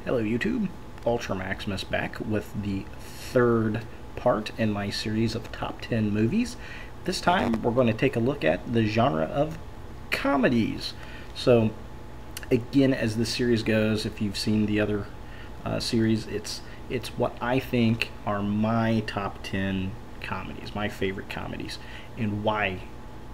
Hello YouTube, Ultra Maximus back with the third part in my series of top 10 movies. This time we're going to take a look at the genre of comedies. So again, as this series goes, if you've seen the other series, it's what I think are my top 10 comedies, my favorite comedies, and why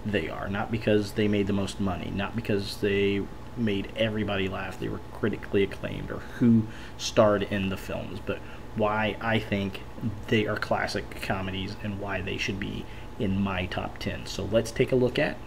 they are. Not because they made the most money, not because they made everybody laugh, they were critically acclaimed, or who starred in the films, but why I think they are classic comedies and why they should be in my top 10. So let's take a look at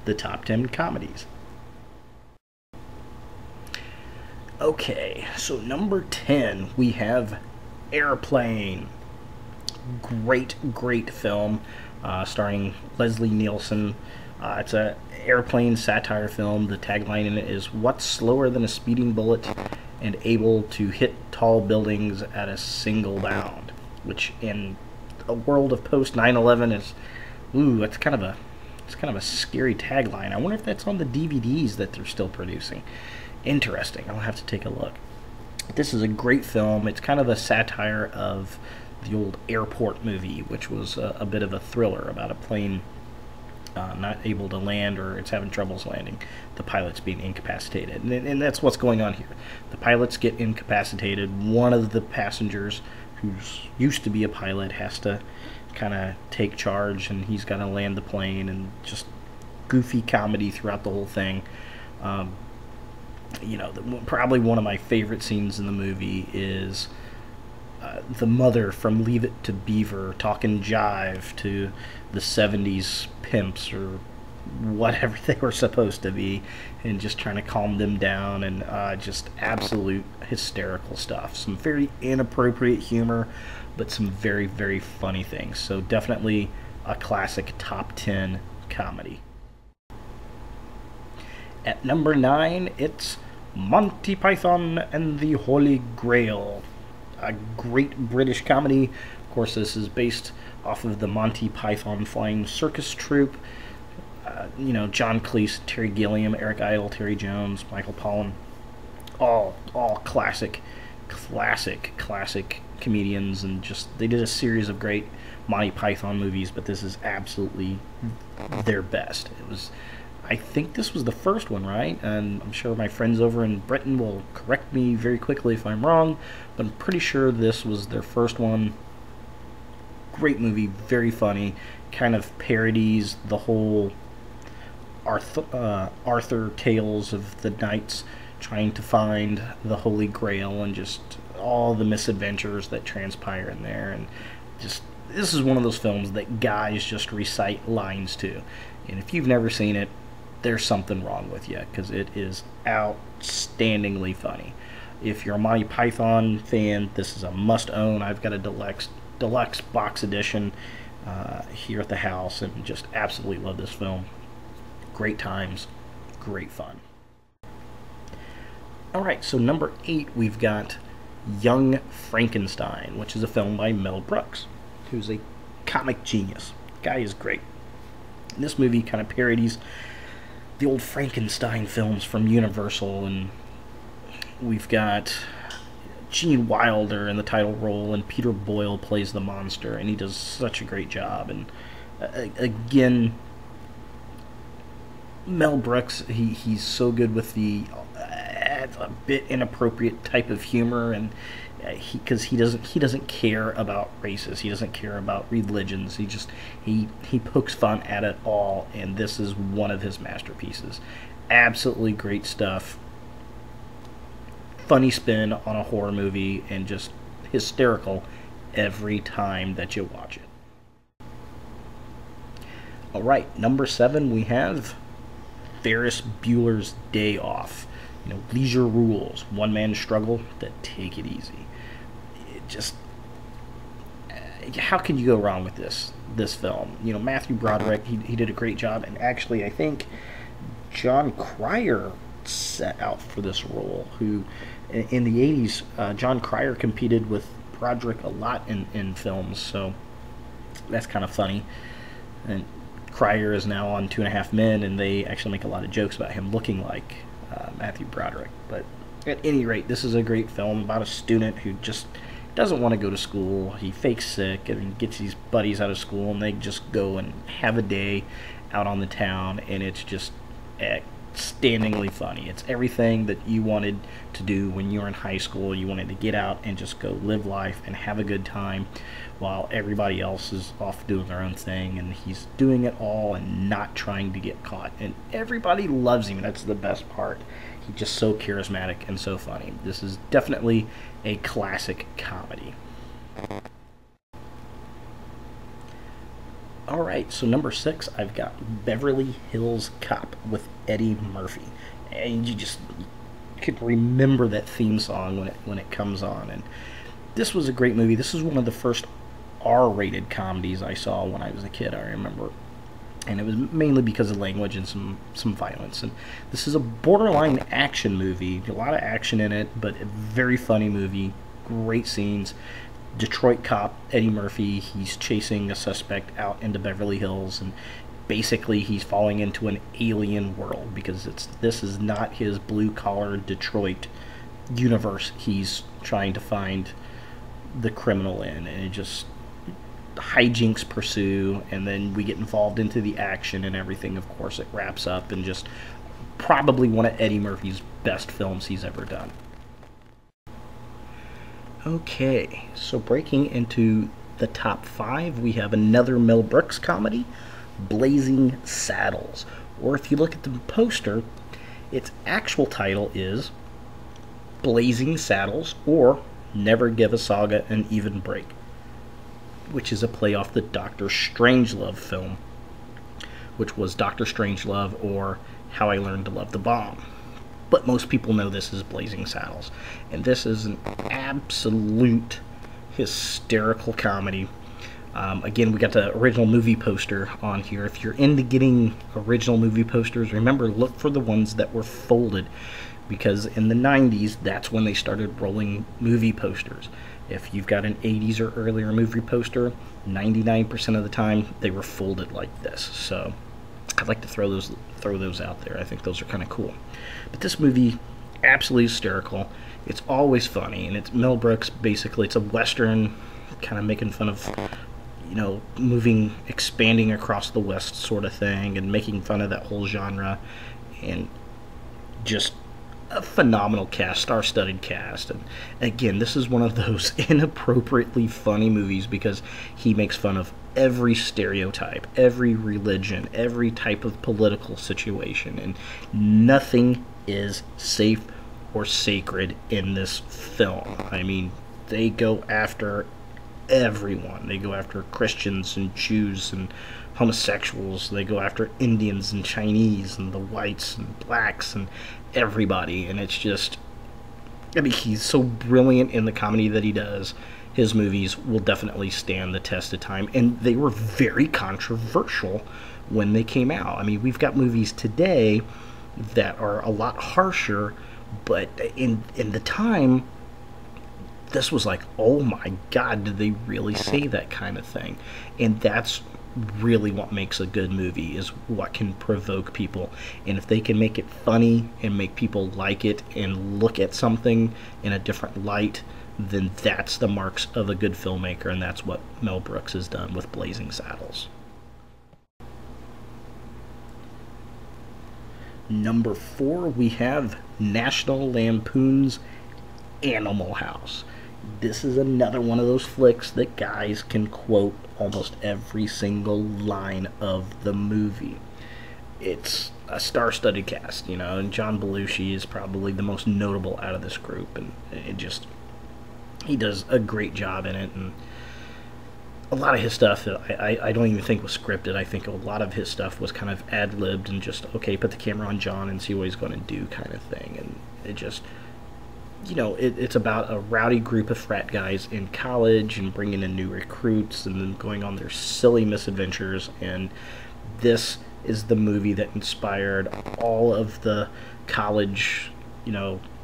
the top 10 comedies. Okay, so number 10, we have Airplane. Great film, starring Leslie Nielsen. It's a airplane satire film. The tagline in it is, "What's slower than a speeding bullet and able to hit tall buildings at a single bound?" Which, in a world of post 9/11, is, it's kind of a scary tagline. I wonder if that's on the DVDs that they're still producing. Interesting. I'll have to take a look. This is a great film. It's kind of a satire of the old Airport movie, which was a bit of a thriller about a plane not able to land, or it's having troubles landing, the pilot's being incapacitated, and that's what's going on here. The pilots get incapacitated. One of the passengers, who's used to be a pilot, has to kind of take charge, and he's got to land the plane, and just goofy comedy throughout the whole thing. Probably one of my favorite scenes in the movie is the mother from Leave It to Beaver talking jive to the 70s pimps, or whatever they were supposed to be, and just trying to calm them down, and just absolute hysterical stuff. Some very inappropriate humor, but some very, very funny things. So definitely a classic top 10 comedy. At number 9, it's Monty Python and the Holy Grail. A great British comedy. Of course, this is based off of the Monty Python Flying Circus Troupe. John Cleese, Terry Gilliam, Eric Idle, Terry Jones, Michael Pollan, all classic comedians, and just they did a series of great Monty Python movies, but this is absolutely their best. I think this was the first one, right? And I'm sure my friends over in Britain will correct me very quickly if I'm wrong, but I'm pretty sure this was their first one. Great movie, very funny, kind of parodies the whole Arthur tales of the knights trying to find the Holy Grail, and just all the misadventures that transpire in there. And just, this is one of those films that guys just recite lines to. And if you've never seen it, there's something wrong with you, because it is outstandingly funny. If you're a Monty Python fan, this is a must-own. I've got a deluxe box edition here at the house, and just absolutely love this film. Great times, great fun. Alright, so number 8, we've got Young Frankenstein, which is a film by Mel Brooks, who's a comic genius. The guy is great. And this movie kind of parodies the old Frankenstein films from Universal, and we've got Gene Wilder in the title role, and Peter Boyle plays the monster, and he does such a great job. And again, Mel Brooks, he's so good with the a bit inappropriate type of humor, and because he doesn't care about races, he doesn't care about religions, he pokes fun at it all, and this is one of his masterpieces. Absolutely great stuff. Funny spin on a horror movie, and just hysterical every time that you watch it. Alright, number 7, we have Ferris Bueller's Day Off. Leisure Rules, one-man struggle, that take it easy. How can you go wrong with this film? Matthew Broderick, he did a great job, and actually I think John Cryer set out for this role, who in the 80s, John Cryer competed with Broderick a lot in films, so that's kind of funny. And Cryer is now on 2.5 Men, and they actually make a lot of jokes about him looking like Matthew Broderick. But At any rate, this is a great film about a student who just doesn't want to go to school. He fakes sick and gets his buddies out of school, and they just go and have a day out on the town, and it's just outstandingly funny. It's everything that you wanted to do when you were in high school. You wanted to get out and just go live life and have a good time while everybody else is off doing their own thing, and he's doing it all and not trying to get caught. And everybody loves him. That's the best part. He's just so charismatic and so funny. This is definitely a classic comedy. Alright, so number 6, I've got Beverly Hills Cop with Eddie Murphy. And you can remember that theme song when it comes on. And this was a great movie. This is one of the first R-rated comedies I saw when I was a kid, I remember. And it was mainly because of language and some violence. And this is a borderline action movie. A lot of action in it, but a very funny movie. Great scenes. Detroit cop Eddie Murphy, he's chasing a suspect out into Beverly Hills, and basically he's falling into an alien world because this is not his blue-collar Detroit universe he's trying to find the criminal in. And it just hijinks pursue, and then we get involved into the action and everything. Of course, it wraps up in just probably one of Eddie Murphy's best films he's ever done. Okay, so breaking into the top 5, we have another Mel Brooks comedy, Blazing Saddles. Or if you look at the poster, its actual title is Blazing Saddles, or Never Give a Saga an Even Break, which is a play off the Dr. Strangelove film, which was Dr. Strangelove, or How I Learned to Love the Bomb. But most people know this as Blazing Saddles. And this is an absolute hysterical comedy. Again, we got the original movie poster on here. If you're into getting original movie posters, remember, look for the ones that were folded, because in the 90s, that's when they started rolling movie posters. If you've got an 80s or earlier movie poster, 99% of the time, they were folded like this. So I'd like to throw those out there. I think those are kind of cool. But this movie, absolutely hysterical. It's always funny, and it's Mel Brooks. Basically, it's a Western, kind of making fun of, expanding across the West sort of thing, and making fun of that whole genre, and just a phenomenal cast, star-studded cast. And again, this is one of those inappropriately funny movies because he makes fun of every stereotype, every religion, every type of political situation, and nothing is safe or sacred in this film. I mean, they go after everyone. They go after Christians and Jews and homosexuals. They go after Indians and Chinese and the whites and blacks and everybody. And it's just, I mean, he's so brilliant in the comedy that he does. His movies will definitely stand the test of time, and they were very controversial when they came out. I mean, we've got movies today that are a lot harsher, but in the time, this was like, oh my God, did they really say that kind of thing? And that's really what makes a good movie, is what can provoke people. And if they can make it funny and make people like it and look at something in a different light, then that's the marks of a good filmmaker, and that's what Mel Brooks has done with Blazing Saddles. Number 4, we have National Lampoon's Animal House. This is another one of those flicks that guys can quote almost every single line of the movie. It's a star-studded cast, and John Belushi is probably the most notable out of this group, and he does a great job in it. And a lot of his stuff, I don't even think was scripted. I think a lot of his stuff was kind of ad-libbed and just, okay, put the camera on John and see what he's going to do kind of thing. And it just, it's about a rowdy group of frat guys in college and bringing in new recruits and then going on their silly misadventures. And this is the movie that inspired all of the college,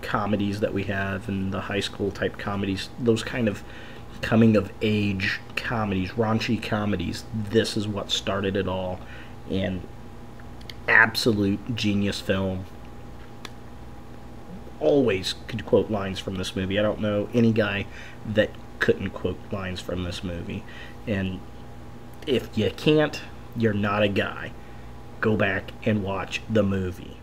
comedies that we have, and the high school type comedies, those kind of coming of age comedies, raunchy comedies. This is what started it all, and absolute genius film. always could quote lines from this movie. I don't know any guy that couldn't quote lines from this movie. And if you can't, you're not a guy. Go back and watch the movie.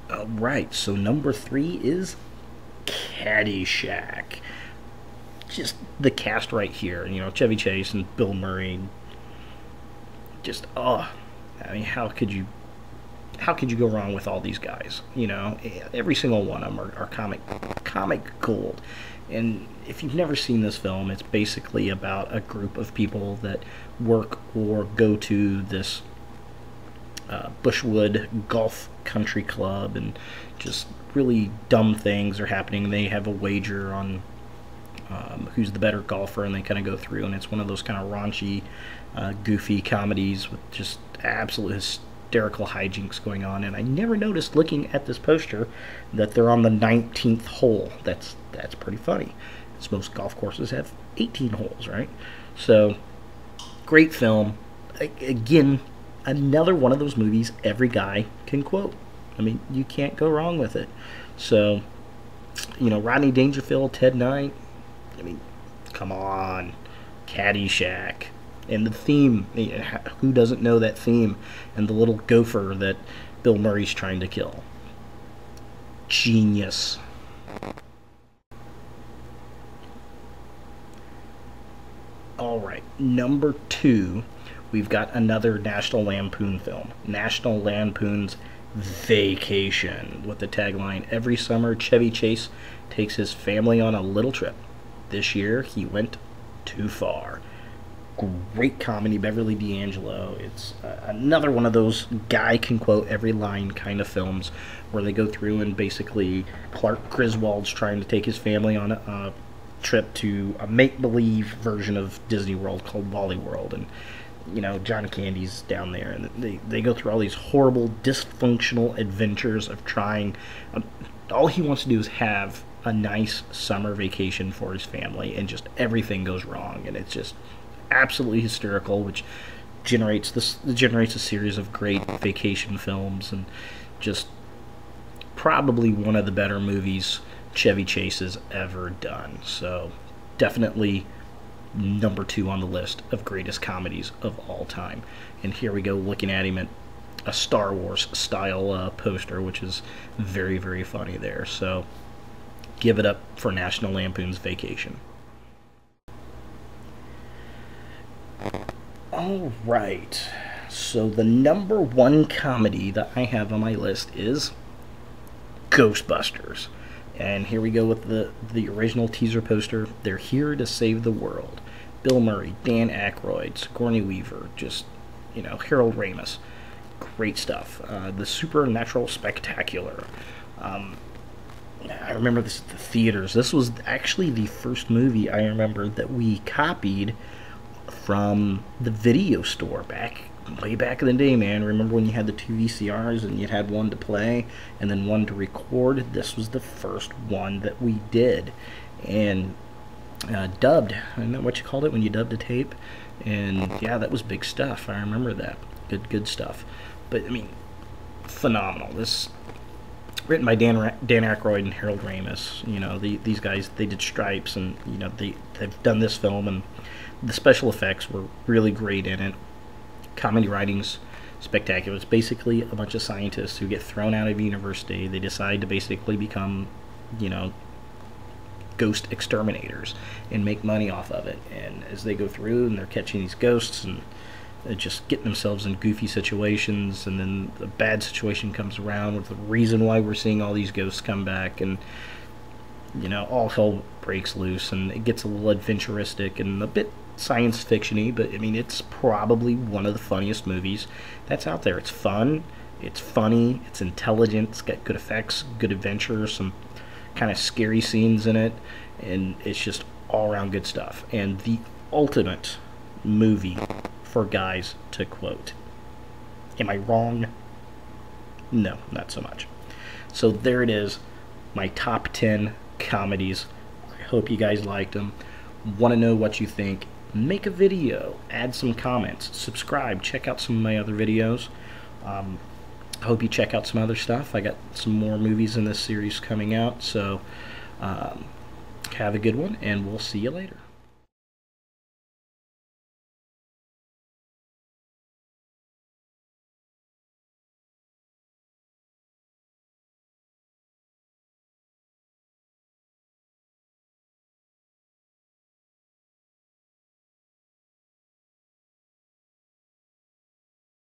Alright, so number 3 is Caddyshack. Just the cast right here, you know, Chevy Chase and Bill Murray. Just, I mean, how could you go wrong with all these guys? You know, every single one of them are comic gold. And if you've never seen this film, it's basically about a group of people that work or go to this Bushwood Golf Country Club, and just really dumb things are happening. They have a wager on who's the better golfer, and they kind of go through, and it's one of those kind of raunchy, goofy comedies with just absolute hysterical hijinks going on. And I never noticed, looking at this poster, that they're on the 19th hole. That's pretty funny, because most golf courses have 18 holes, right? So, great film. Again, another one of those movies every guy can quote. I mean, you can't go wrong with it. So, you know, Rodney Dangerfield, Ted Knight, I mean, come on. Caddyshack. And the theme, who doesn't know that theme? And the little gopher that Bill Murray's trying to kill. Genius. Alright, number 2, we've got another National Lampoon film. National Lampoon's Vacation, with the tagline, "Every summer, Chevy Chase takes his family on a little trip. This year, he went too far." Great comedy, Beverly D'Angelo. It's another one of those guy can quote every line kind of films, where they go through and basically Clark Griswold's trying to take his family on a trip to a make-believe version of Disney World called Wally World, and you know, John Candy's down there, and they go through all these horrible, dysfunctional adventures of trying. All he wants to do is have a nice summer vacation for his family, and just everything goes wrong, and it's just absolutely hysterical, which generates a series of great vacation films, and just probably one of the better movies Chevy Chase has ever done. So definitely number 2 on the list of greatest comedies of all time. And here we go, looking at him at a Star Wars style poster, which is very, very funny there. So give it up for National Lampoon's Vacation. Alright, so the number 1 comedy that I have on my list is Ghostbusters. And here we go with the original teaser poster. They're here to save the world. Bill Murray, Dan Aykroyd, Sigourney Weaver, just, you know, Harold Ramis. Great stuff. The Supernatural Spectacular. I remember this at the theaters. This was actually the first movie I remember that we copied from the video store way back in the day, man. Remember when you had the 2 VCRs and you had one to play and then one to record? This was the first one that we did. And dubbed. I don't know what you called it when you dubbed a tape. And yeah, that was big stuff. I remember that. Good stuff. But I mean, phenomenal. This written by Dan Aykroyd and Harold Ramis. You know, these guys, they did Stripes, and you know, they've done this film, and the special effects were really great in it. Comedy writing's spectacular. It's basically a bunch of scientists who get thrown out of university. They decide to basically become, you know, ghost exterminators and make money off of it. And as they go through and they're catching these ghosts and just getting themselves in goofy situations, and then the bad situation comes around with the reason why we're seeing all these ghosts come back, and you know, all hell breaks loose, and it gets a little adventuristic and a bit science fiction-y, but I mean, it's probably one of the funniest movies that's out there. It's fun, it's funny, it's intelligent, it's got good effects, good adventure, some kind of scary scenes in it, and it's just all-around good stuff. And the ultimate movie for guys to quote. Am I wrong? No, not so much. So there it is, my top 10 comedies. I hope you guys liked them. Want to know what you think? Make a video, add some comments, subscribe, check out some of my other videos. I hope you check out some other stuff. I got some more movies in this series coming out, so have a good one, and we'll see you later.